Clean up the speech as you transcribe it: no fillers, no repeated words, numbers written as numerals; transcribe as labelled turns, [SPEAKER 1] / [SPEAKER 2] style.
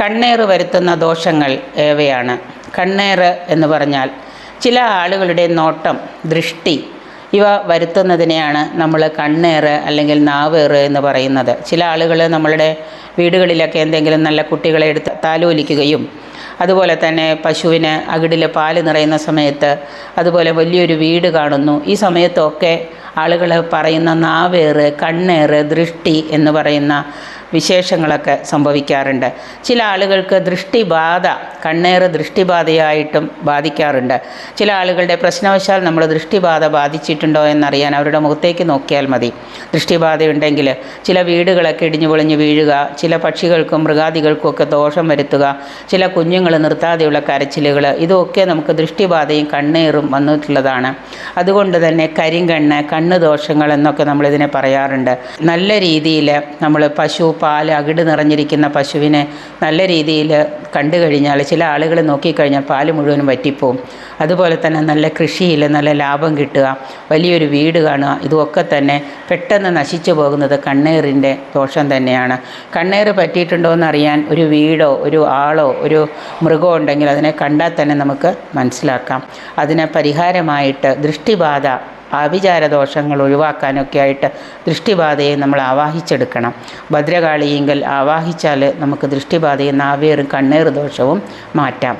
[SPEAKER 1] കണ്ണേറ് വരുത്തുന്ന ദോഷങ്ങൾ ഏവയാണ്? കണ്ണേറ് എന്ന് പറഞ്ഞാൽ ചില ആളുകളുടെ നോട്ടം, ദൃഷ്ടി ഇവ വരുത്തുന്നതിനെയാണ് നമ്മൾ കണ്ണേറ് അല്ലെങ്കിൽ നാവേറ് എന്ന് പറയുന്നത്. ചില ആളുകൾ നമ്മളുടെ വീടുകളിലൊക്കെ എന്തെങ്കിലും നല്ല കുട്ടികളെ എടുത്ത് താലോലിക്കുകയും അതുപോലെ തന്നെ പശുവിന് അകിടിൽ പാല് നിറയുന്ന സമയത്ത് അതുപോലെ വലിയൊരു വീട് കാണുന്നു. ഈ സമയത്തൊക്കെ ആളുകൾ പറയുന്ന നാവേറ്, കണ്ണേറ്, ദൃഷ്ടി എന്ന് പറയുന്ന വിശേഷങ്ങളൊക്കെ സംഭവിക്കാറുണ്ട്. ചില ആളുകൾക്ക് ദൃഷ്ടിബാധ, കണ്ണേറ് ദൃഷ്ടിബാധയായിട്ടും ബാധിക്കാറുണ്ട്. ചില ആളുകളുടെ പ്രശ്നവശാൽ നമ്മൾ ദൃഷ്ടിബാധ ബാധിച്ചിട്ടുണ്ടോ എന്നറിയാൻ അവരുടെ മുഖത്തേക്ക് നോക്കിയാൽ മതി. ദൃഷ്ടിബാധയുണ്ടെങ്കിൽ ചില വീടുകളൊക്കെ ഇടിഞ്ഞു പൊളിഞ്ഞ് വീഴുക, ചില പക്ഷികൾക്കും മൃഗാദികൾക്കും ഒക്കെ ദോഷം വരുത്തുക, ചില കുഞ്ഞുങ്ങൾ നിർത്താതെയുള്ള കരച്ചിലുകൾ, ഇതൊക്കെ നമുക്ക് ദൃഷ്ടിബാധയും കണ്ണേറും വന്നിട്ടുള്ളതാണ്. അതുകൊണ്ട് തന്നെ കരിങ്കണ്ണ്, കണ്ണ് ദോഷങ്ങൾ എന്നൊക്കെ നമ്മളിതിനെ പറയാറുണ്ട്. നല്ല രീതിയിൽ നമ്മൾ പാല് അകിട് നിറഞ്ഞിരിക്കുന്ന പശുവിനെ നല്ല രീതിയിൽ കണ്ടു കഴിഞ്ഞാൽ ചില ആളുകൾ നോക്കിക്കഴിഞ്ഞാൽ പാല് മുഴുവനും വറ്റിപ്പോവും. അതുപോലെ തന്നെ നല്ല കൃഷിയിൽ നല്ല ലാഭം കിട്ടുക, വലിയൊരു വീട് കാണുക, ഇതുമൊക്കെ തന്നെ പെട്ടെന്ന് നശിച്ചു പോകുന്നത് കണ്ണേറിൻ്റെ ദോഷം തന്നെയാണ്. കണ്ണേറ് പറ്റിയിട്ടുണ്ടോ എന്നറിയാൻ ഒരു വീടോ ഒരു ആളോ ഒരു മൃഗമോ ഉണ്ടെങ്കിൽ അതിനെ കണ്ടാൽ തന്നെ നമുക്ക് മനസ്സിലാക്കാം. അതിന് പരിഹാരമായിട്ട് ദൃഷ്ടിബാധ, ആഭിചാരദോഷങ്ങൾ ഒഴിവാക്കാനൊക്കെ ആയിട്ട് ദൃഷ്ടിബാധയെ നമ്മൾ ആവാഹിച്ചെടുക്കണം. ഭദ്രകാളിയെങ്കിൽ ആവാഹിച്ചാൽ നമുക്ക് ദൃഷ്ടിബാധയും നാവേറും കണ്ണേറ് ദോഷവും മാറ്റാം.